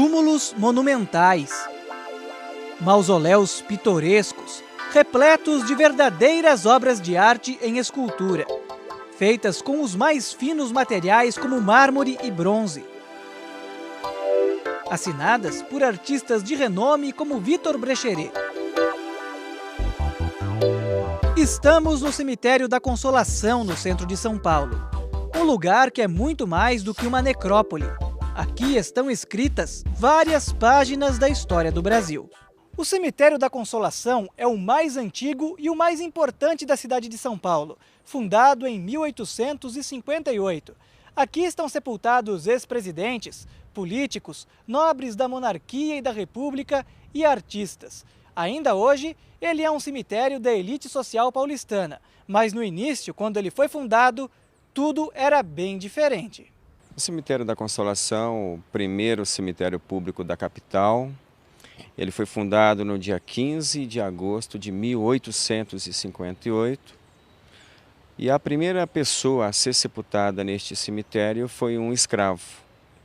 Túmulos monumentais, mausoléus pitorescos, repletos de verdadeiras obras de arte em escultura, feitas com os mais finos materiais como mármore e bronze, assinadas por artistas de renome como Victor Brecheret. Estamos no Cemitério da Consolação, no centro de São Paulo. Um lugar que é muito mais do que uma necrópole. Aqui estão escritas várias páginas da história do Brasil. O Cemitério da Consolação é o mais antigo e o mais importante da cidade de São Paulo, fundado em 1858. Aqui estão sepultados ex-presidentes, políticos, nobres da monarquia e da república e artistas. Ainda hoje, ele é um cemitério da elite social paulistana, mas no início, quando ele foi fundado, tudo era bem diferente. O Cemitério da Consolação, o primeiro cemitério público da capital, ele foi fundado no dia 15 de agosto de 1858 e a primeira pessoa a ser sepultada neste cemitério foi um escravo,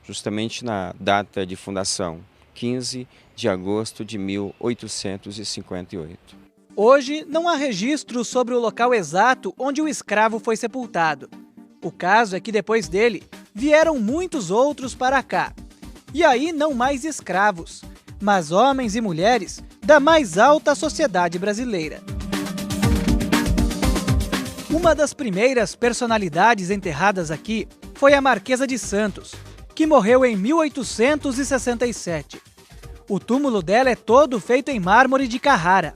justamente na data de fundação, 15 de agosto de 1858. Hoje não há registro sobre o local exato onde o escravo foi sepultado. O caso é que depois dele, vieram muitos outros para cá. E aí não mais escravos, mas homens e mulheres da mais alta sociedade brasileira. Uma das primeiras personalidades enterradas aqui foi a Marquesa de Santos, que morreu em 1867. O túmulo dela é todo feito em mármore de Carrara.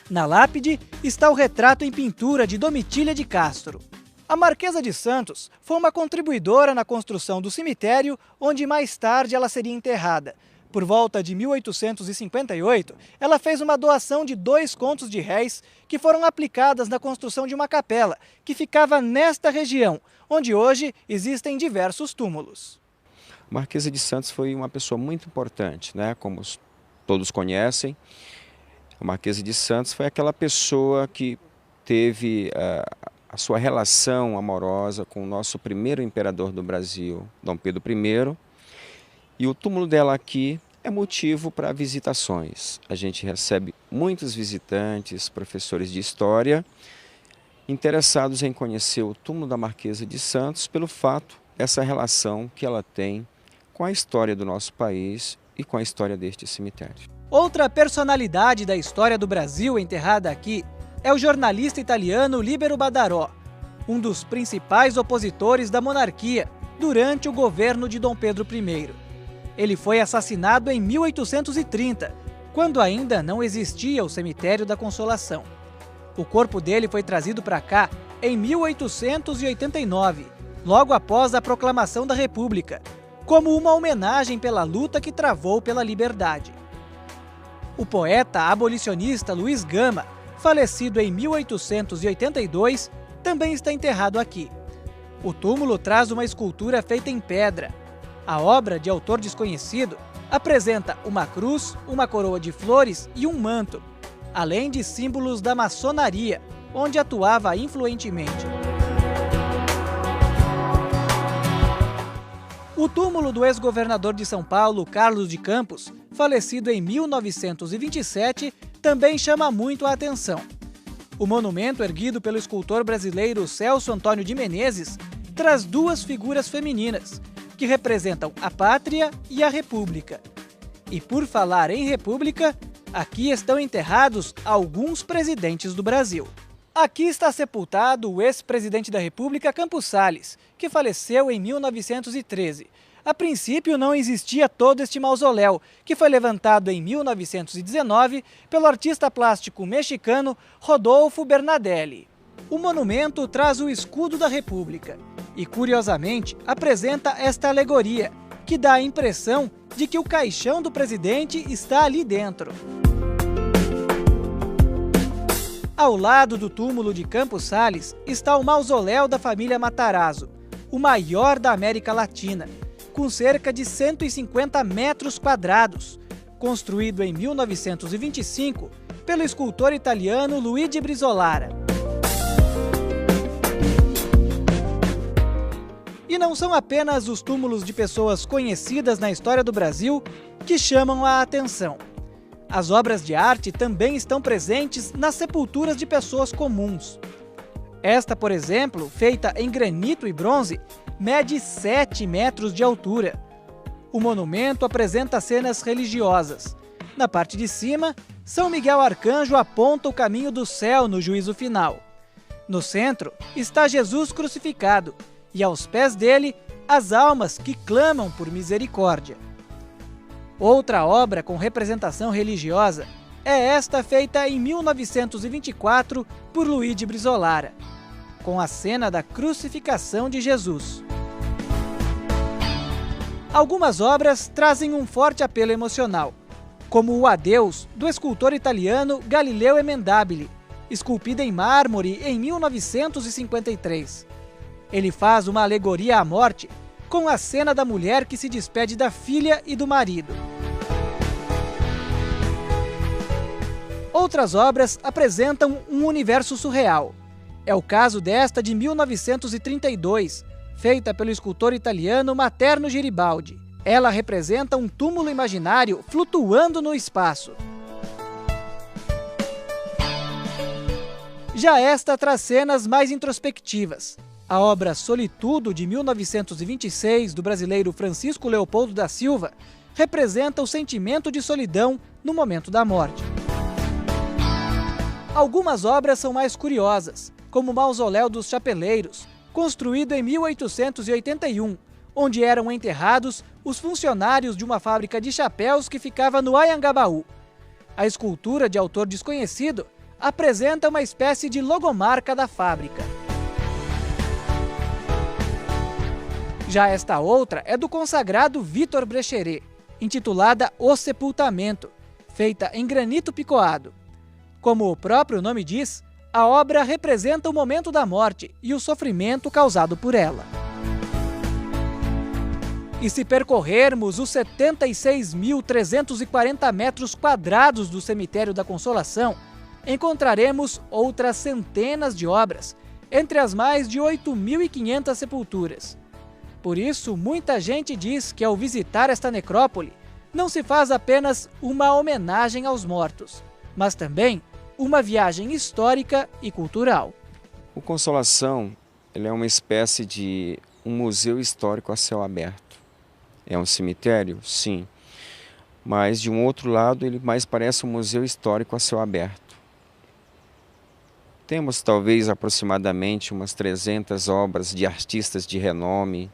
Na lápide está o retrato em pintura de Domitília de Castro. A Marquesa de Santos foi uma contribuidora na construção do cemitério, onde mais tarde ela seria enterrada. Por volta de 1858, ela fez uma doação de 2 contos de réis que foram aplicadas na construção de uma capela, que ficava nesta região, onde hoje existem diversos túmulos. A Marquesa de Santos foi uma pessoa muito importante, né? Como todos conhecem, a Marquesa de Santos foi aquela pessoa que teve a sua relação amorosa com o nosso primeiro imperador do Brasil, Dom Pedro I, e o túmulo dela aqui é motivo para visitações. A gente recebe muitos visitantes, professores de história, interessados em conhecer o túmulo da Marquesa de Santos pelo fato dessa relação que ela tem com a história do nosso país e com a história deste cemitério. Outra personalidade da história do Brasil enterrada aqui é o jornalista italiano Libero Badaró, um dos principais opositores da monarquia durante o governo de Dom Pedro I. Ele foi assassinado em 1830, quando ainda não existia o Cemitério da Consolação. O corpo dele foi trazido para cá em 1889, logo após a proclamação da República, como uma homenagem pela luta que travou pela liberdade. O poeta abolicionista Luiz Gama, falecido em 1882, também está enterrado aqui. O túmulo traz uma escultura feita em pedra. A obra, de autor desconhecido, apresenta uma cruz, uma coroa de flores e um manto, além de símbolos da maçonaria, onde atuava influentemente. O túmulo do ex-governador de São Paulo, Carlos de Campos, falecido em 1927, também chama muito a atenção. O monumento, erguido pelo escultor brasileiro Celso Antônio de Menezes, traz 2 figuras femininas, que representam a pátria e a república. E por falar em república, aqui estão enterrados alguns presidentes do Brasil. Aqui está sepultado o ex-presidente da República, Campos Salles, que faleceu em 1913. A princípio não existia todo este mausoléu, que foi levantado em 1919 pelo artista plástico mexicano Rodolfo Bernadelli. O monumento traz o escudo da República e, curiosamente, apresenta esta alegoria, que dá a impressão de que o caixão do presidente está ali dentro. Ao lado do túmulo de Campos Salles está o mausoléu da família Matarazzo, o maior da América Latina, com cerca de 150 metros quadrados, construído em 1925 pelo escultor italiano Luigi Brizolara. E não são apenas os túmulos de pessoas conhecidas na história do Brasil que chamam a atenção. As obras de arte também estão presentes nas sepulturas de pessoas comuns. Esta, por exemplo, feita em granito e bronze, mede 7 metros de altura. O monumento apresenta cenas religiosas. Na parte de cima, São Miguel Arcanjo aponta o caminho do céu no juízo final. No centro está Jesus crucificado e aos pés dele as almas que clamam por misericórdia. Outra obra com representação religiosa é esta feita em 1924 por Luiz de Brizolara, com a cena da crucificação de Jesus. Algumas obras trazem um forte apelo emocional, como o Adeus, do escultor italiano Galileo Emendabile, esculpida em mármore em 1953. Ele faz uma alegoria à morte, com a cena da mulher que se despede da filha e do marido. Outras obras apresentam um universo surreal. É o caso desta de 1932, feita pelo escultor italiano Materno Geribaldi. Ela representa um túmulo imaginário flutuando no espaço. Já esta traz cenas mais introspectivas. A obra Solitudo, de 1926, do brasileiro Francisco Leopoldo da Silva, representa o sentimento de solidão no momento da morte. Algumas obras são mais curiosas, como o Mausoléu dos Chapeleiros, construído em 1881, onde eram enterrados os funcionários de uma fábrica de chapéus que ficava no Anhangabaú. A escultura, de autor desconhecido, apresenta uma espécie de logomarca da fábrica. Já esta outra é do consagrado Victor Brecheret, intitulada O Sepultamento, feita em granito picoado. Como o próprio nome diz, a obra representa o momento da morte e o sofrimento causado por ela. E se percorrermos os 76.340 metros quadrados do Cemitério da Consolação, encontraremos outras centenas de obras, entre as mais de 8.500 sepulturas. Por isso, muita gente diz que ao visitar esta necrópole, não se faz apenas uma homenagem aos mortos, mas também uma viagem histórica e cultural. O Consolação, ele é uma espécie de um museu histórico a céu aberto. É um cemitério? Sim. Mas, de um outro lado, ele mais parece um museu histórico a céu aberto. Temos, talvez, aproximadamente umas 300 obras de artistas de renome,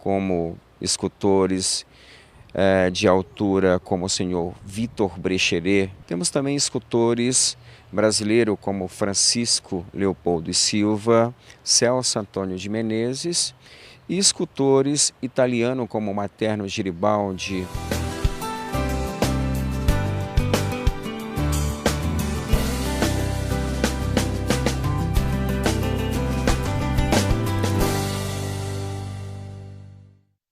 como escultores de altura como o senhor Victor Brecheret. Temos também escultores brasileiros como Francisco Leopoldo e Silva, Celso Antônio de Menezes, e escultores italianos como Materno Geribaldi.